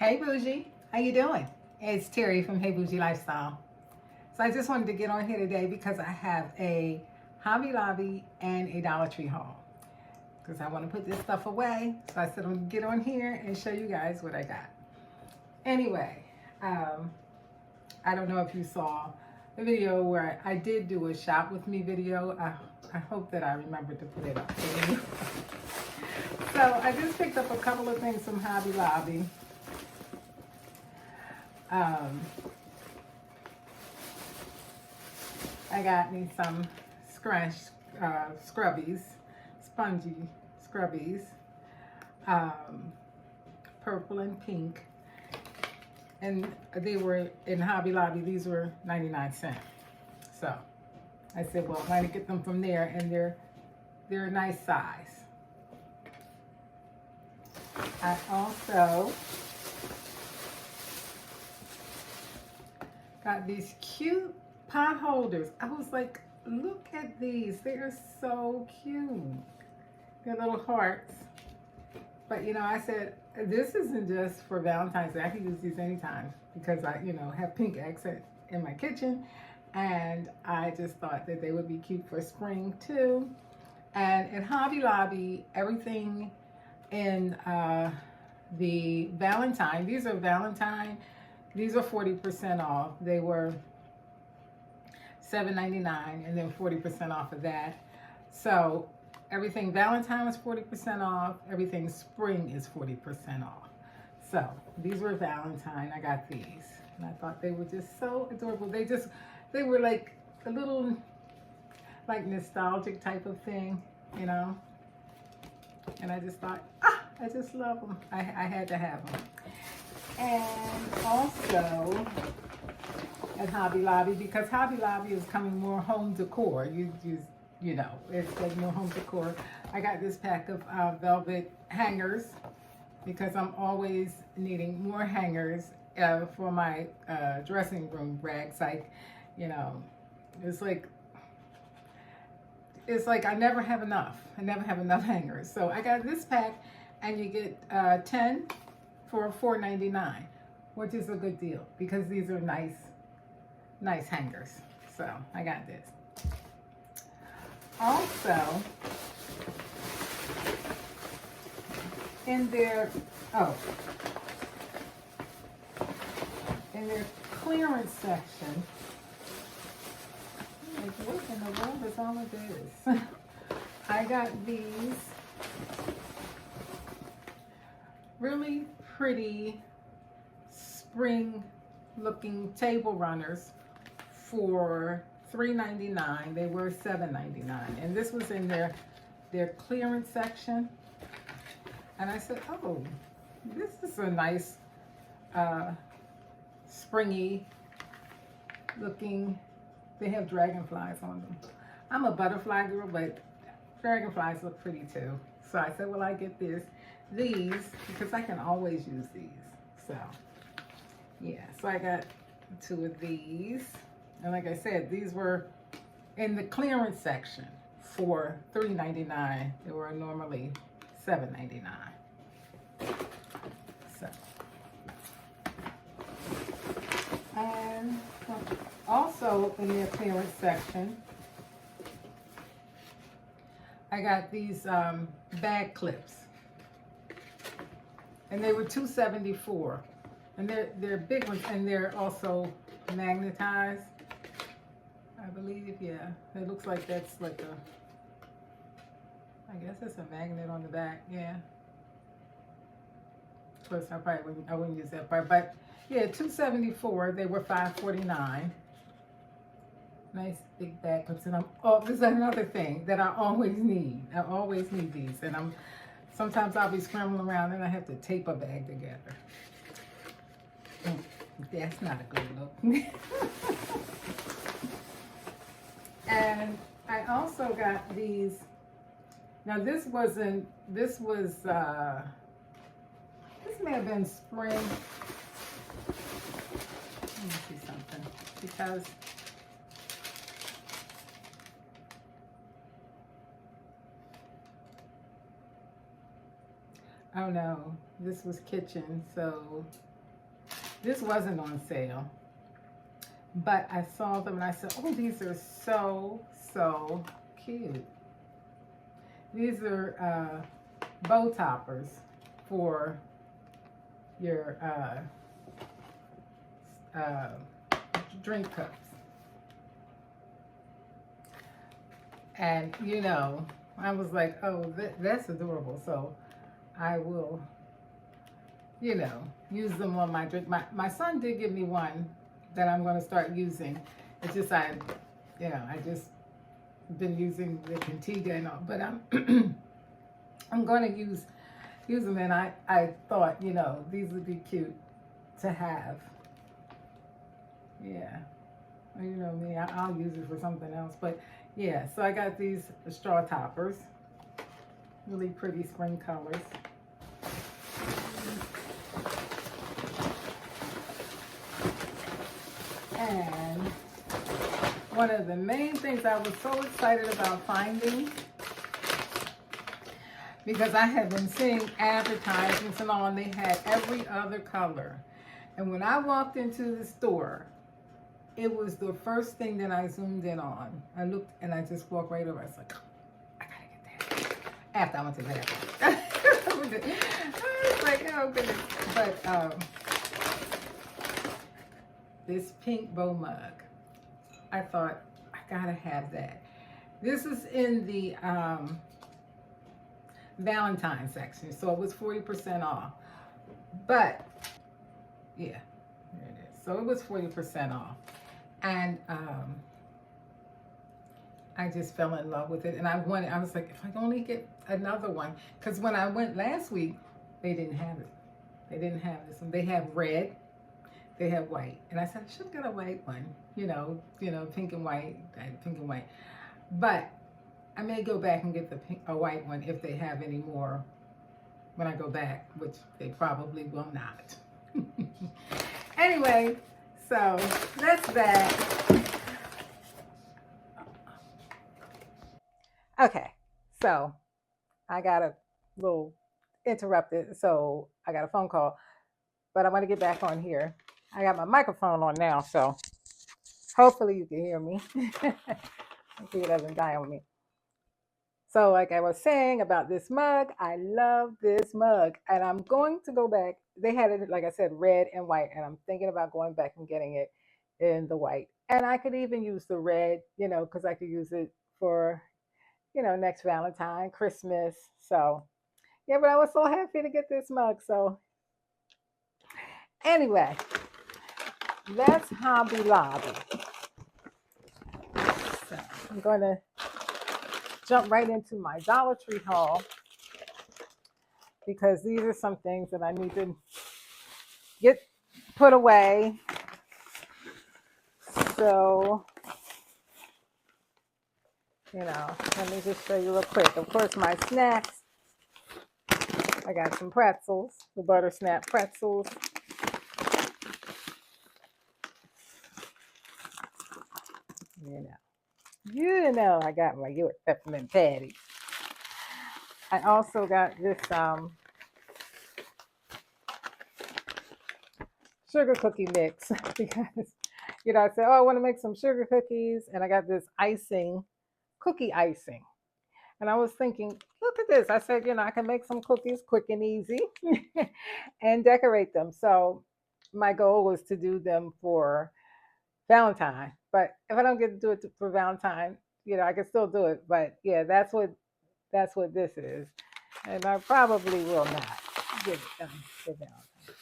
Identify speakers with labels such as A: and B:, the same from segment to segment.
A: Hey Bougie, how you doing? It's Terry from Hey Bougie Lifestyle. So I just wanted to get on here today because I have a Hobby Lobby and a Dollar Tree haul. Because I want to put this stuff away. So I said I'm going to get on here and show you guys what I got. Anyway, I don't know if you saw the video where I did do a shop with me video. I hope that I remember to put it up for you. So I just picked up a couple of things from Hobby Lobby. I got me some scrubbies, spongy scrubbies, purple and pink, and they were in Hobby Lobby. These were 99¢. So I said, well, why not get them from there, and they're a nice size. I also got these cute pot holders. I was like, look at these. They are so cute. They're little hearts. But, you know, I said, this isn't just for Valentine's Day. I can use these anytime because I, have pink accent in my kitchen. And I just thought that they would be cute for spring, too. And at Hobby Lobby, everything in the Valentine, these are Valentine. These are 40% off. They were $7.99 and then 40% off of that. So everything Valentine was 40% off. Everything spring is 40% off. So these were Valentine. I got these. And I thought they were just so adorable. They were like a little like nostalgic type of thing, And I just thought, I just love them. I had to have them. And also at Hobby Lobby, because Hobby Lobby is coming more home decor. It's like more home decor. I got this pack of velvet hangers because I'm always needing more hangers for my dressing room rags. It's like I never have enough. I never have enough hangers. So I got this pack, and you get 10 for $4.99, which is a good deal because these are nice hangers. So I got this. Also, in their clearance section, like, what in the world is all of this? I got these really pretty spring looking table runners for $3.99. They were $7.99, and this was in their clearance section. And I said, oh, this is a nice springy looking. They have dragonflies on them. I'm a butterfly girl, but dragonflies look pretty too. So I said, well, I get these because I can always use these. So yeah, so I got 2 of these. And like I said, these were in the clearance section for $3.99. They were normally $7.99. So, and also in their clearance section, I got these bag clips, and they were $2.74, and they're big ones, and they're also magnetized. I believe, yeah. It looks like that's like I guess it's a magnet on the back, yeah. Of course, I wouldn't use that part, but yeah, $2.74. They were $5.49. Nice big bag clips, and this is another thing that I always need. I always need these, and sometimes I'll be scrambling around and I have to tape a bag together. That's not a good look. And I also got these. Now this was, this may have been spring. Let me see something, because oh no, this was kitchen, so This wasn't on sale, but I saw them and I said, oh, these are so cute. These are bow toppers for your uh, drink cups. And you know, I was like, oh, that's adorable. So I will, you know, use them on my drink. My son did give me one that I'm going to start using. It's just I just been using the Contiga and all, but I'm going to use them. And I thought, you know, these would be cute to have. Yeah. Well, you know me, I'll use it for something else. But yeah, so I got these straw toppers. Really pretty spring colors. And one of the main things I was so excited about finding, because I had been seeing advertisements and all, and they had every other color. And when I walked into the store, it was the first thing that I zoomed in on. I looked and I just walked right over. I was like, oh, I gotta get that. After I went to the bathroom. I was like, oh goodness. But this pink bow mug, I thought, I gotta have that. This is in the Valentine section, so it was 40% off. But yeah, there it is. So it was 40% off. And I just fell in love with it. And I was like, if I can only get another one. Because when I went last week, they didn't have it. They didn't have this one. They have red. They have white. And I said, I should have got a white one. You know, pink and white. Pink and white. But I may go back and get a white one if they have any more when I go back, which they probably will not. Anyway, so that's that. Okay, so I got a little interrupted, so I got a phone call, but I want to get back on here. I got my microphone on now, so hopefully you can hear me. Hopefully it doesn't die on me. So like I was saying about this mug, I love this mug, and I'm going to go back. They had it, like I said, red and white, and I'm thinking about going back and getting it in the white. And I could even use the red, you know, because I could use it for, you know, next Valentine, Christmas. So yeah, but I was so happy to get this mug. So anyway, that's Hobby Lobby. So I'm going to jump right into my Dollar Tree haul, because these are some things that I need to get put away. So, you know, let me just show you real quick. Of course, my snacks. I got some pretzels, the butter snap pretzels. You know, I got my York peppermint patty. I also got this sugar cookie mix because, you know, I said, oh, I want to make some sugar cookies, and I got this icing, cookie icing. And I was thinking, look at this. I said, you know, I can make some cookies quick and easy and decorate them. So my goal was to do them for Valentine. But if I don't get to do it for Valentine, you know, I can still do it. But yeah, that's what this is. And I probably will not get it done for Valentine,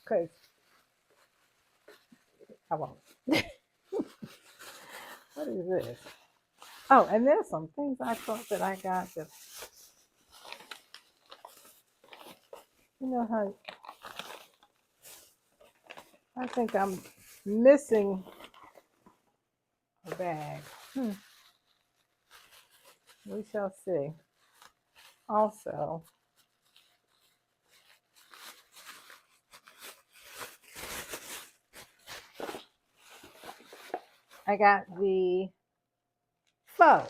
A: because I won't. What is this? Oh, and there's some things I thought that I got that, you know how, I think I'm missing a bag. We shall see. Also, I got the pho.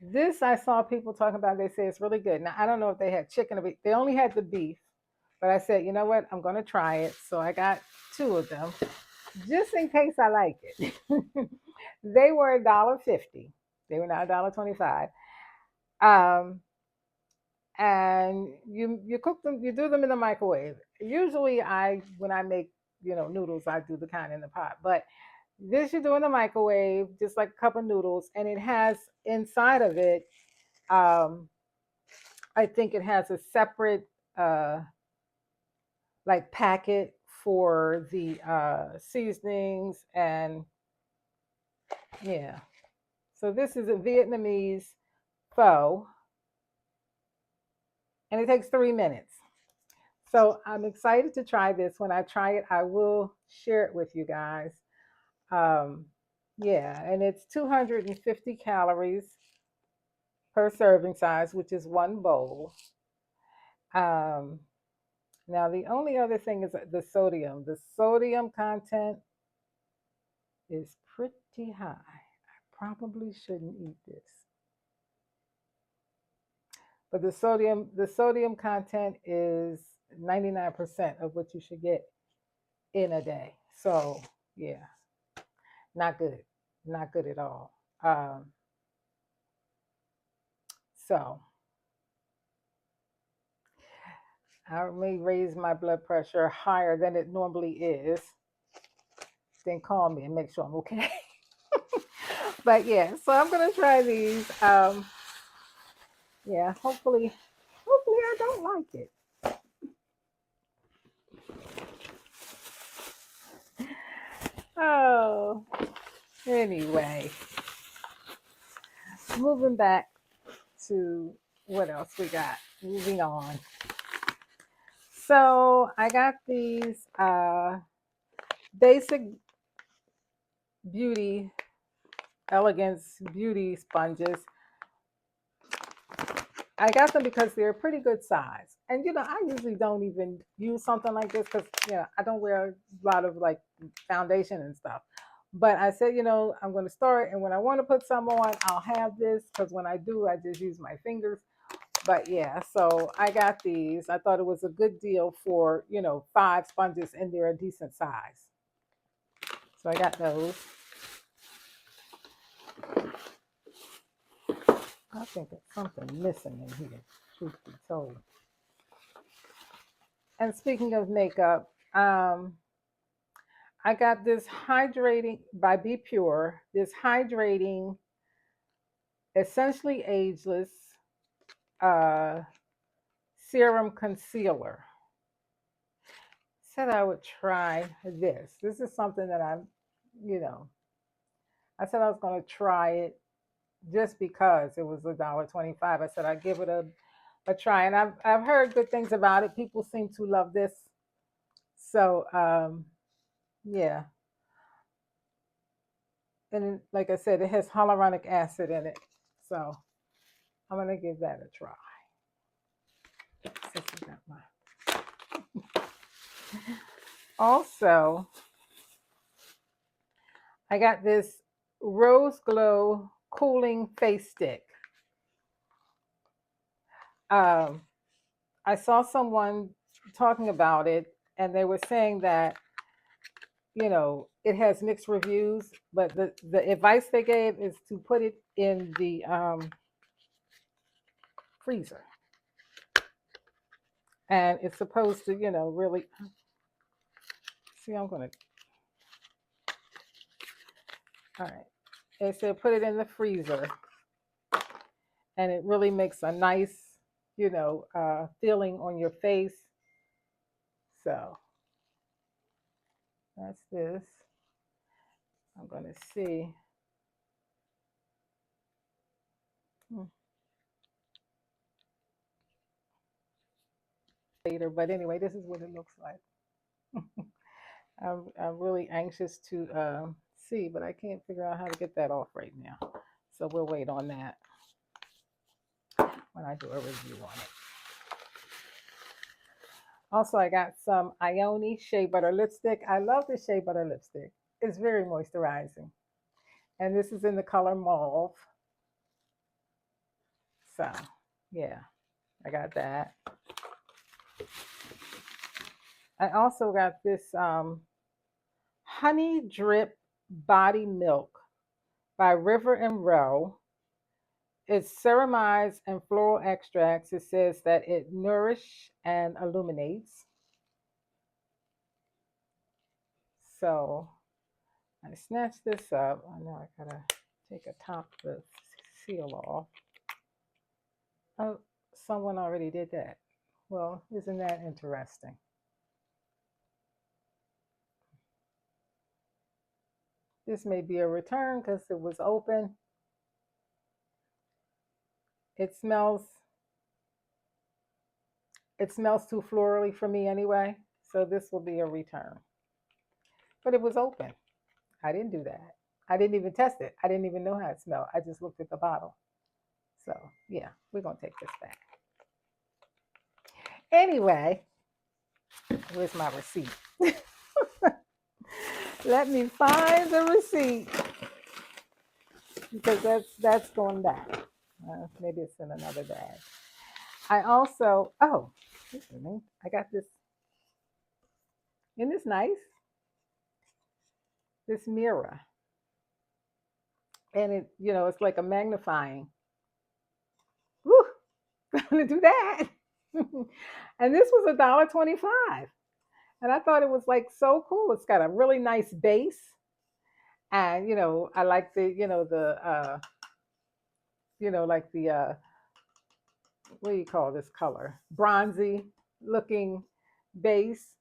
A: This I saw people talking about. They say it's really good. Now I don't know if they had chicken or beef. They only had the beef, But I said, you know what? I'm going to try it. So I got two of them just in case I like it. They were $1.50. They were not $1.25. Um, and you cook them, you do them in the microwave. Usually, when I make noodles, I do the kind in the pot. But this you do in the microwave, just like a cup of noodles, and it has inside of it. Um, I think it has a separate uh, like packet for the seasonings and yeah. So this is a Vietnamese pho, and it takes 3 minutes. So I'm excited to try this. When I try it, I will share it with you guys. Um, yeah, and it's 250 calories per serving size, which is one bowl. Um, Now the only other thing is the sodium. The sodium content is pretty high. I probably shouldn't eat this. But the sodium content is 99% of what you should get in a day. So yeah, not good. Not good at all. Um, so I may raise my blood pressure higher than it normally is. Then call me and make sure I'm okay. But yeah, so I'm gonna try these. Yeah, hopefully I don't like it. Oh, anyway, moving back to what else we got. Moving on. So I got these basic beauty elegance beauty sponges. I got them because they're a pretty good size. And I usually don't even use something like this because I don't wear a lot of like foundation and stuff. But I said, I'm going to start, and when I want to put some on, I'll have this because when I do, I just use my fingers. But yeah, so I got these. I thought it was a good deal for 5 sponges, and they're a decent size. So I got those. I think there's something missing in here, truth be told. And speaking of makeup, I got this hydrating by Be Pure, this hydrating, essentially ageless uh, serum concealer. Said I would try this. This is something that you know, I said I was going to try it just because it was $1.25. I said I'd give it a try, and I've heard good things about it. People seem to love this, so yeah. And like I said, it has hyaluronic acid in it, so I'm gonna give that a try. Also, I got this Rose Glow Cooling Face Stick. Um, I saw someone talking about it, and they were saying that it has mixed reviews, but the advice they gave is to put it in the freezer, and it's supposed to really see. I'm gonna all right. It said put it in the freezer, and it really makes a nice feeling on your face. So that's this. I'm gonna see. Hmm, later, but anyway, this is what it looks like. I'm really anxious to see, but I can't figure out how to get that off right now. So we'll wait on that when I do a review on it. Also, I got some Ioni Shea Butter Lipstick. I love the Shea Butter Lipstick. It's very moisturizing. And this is in the color mauve. So, yeah, I got that. I also got this honey drip body milk by River and Row. It's ceramides and floral extracts. It says that it nourish and illuminates. So I snatched this up. I know I gotta take a top the seal off. Oh, someone already did that. Well, isn't that interesting? This may be a return because it was open. It smells it smells too florally for me anyway. So this will be a return. But it was open. I didn't do that. I didn't even test it. I didn't even know how it smelled. I just looked at the bottle. So yeah, we're gonna take this back. Anyway, where's my receipt? Let me find the receipt because that's going back. Maybe it's in another bag. I also I got this. Isn't this nice? This mirror, and it's like a magnifying. Woo! I'm gonna do that. And this was $1.25, and I thought it was like so cool. It's got a really nice base, and I like like the what do you call this color? Bronzy looking base.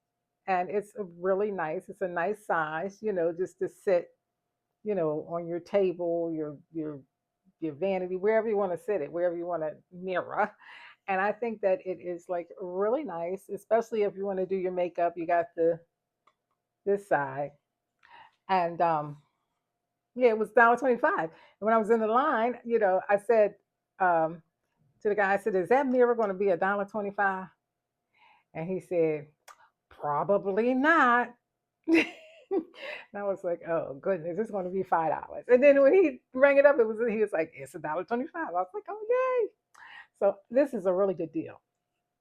A: And it's a really nice, it's a nice size, just to sit, on your table, your vanity, wherever you want to sit it, wherever you want to mirror. And I think that it is like really nice, especially if you want to do your makeup. You got this side. And yeah, it was $1.25. And when I was in the line, I said to the guy, I said, is that mirror going to be $1.25? And he said, probably not. And I was like, oh goodness, it's going to be $5. And then when he rang it up, he was like, it's $1.25. I was like, oh yay. So this is a really good deal.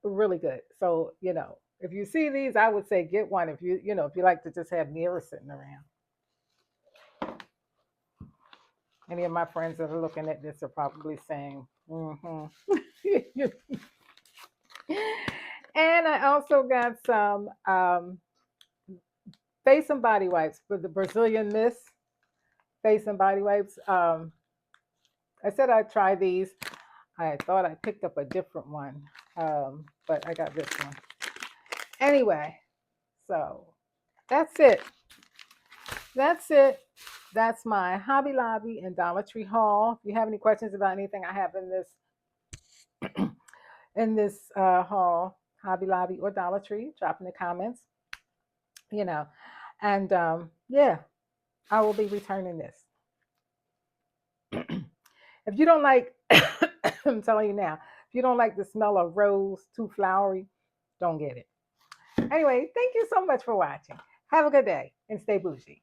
A: Really good. So, if you see these, I would say get one if if you like to just have mirrors sitting around. Any of my friends that are looking at this are probably saying, mm-hmm. And I also got some face and body wipes for the Brazilian Mist face and body wipes. I said I'd try these. I thought I picked up a different one, but I got this one. Anyway, so that's it. That's it. That's my Hobby Lobby and Dollar Tree haul. If you have any questions about anything I have in this haul, Hobby Lobby or Dollar Tree, drop in the comments. And yeah, I will be returning this. If you don't like, I'm telling you now, if you don't like the smell of rose, too flowery, don't get it. Anyway, thank you so much for watching. Have a good day and stay bougie.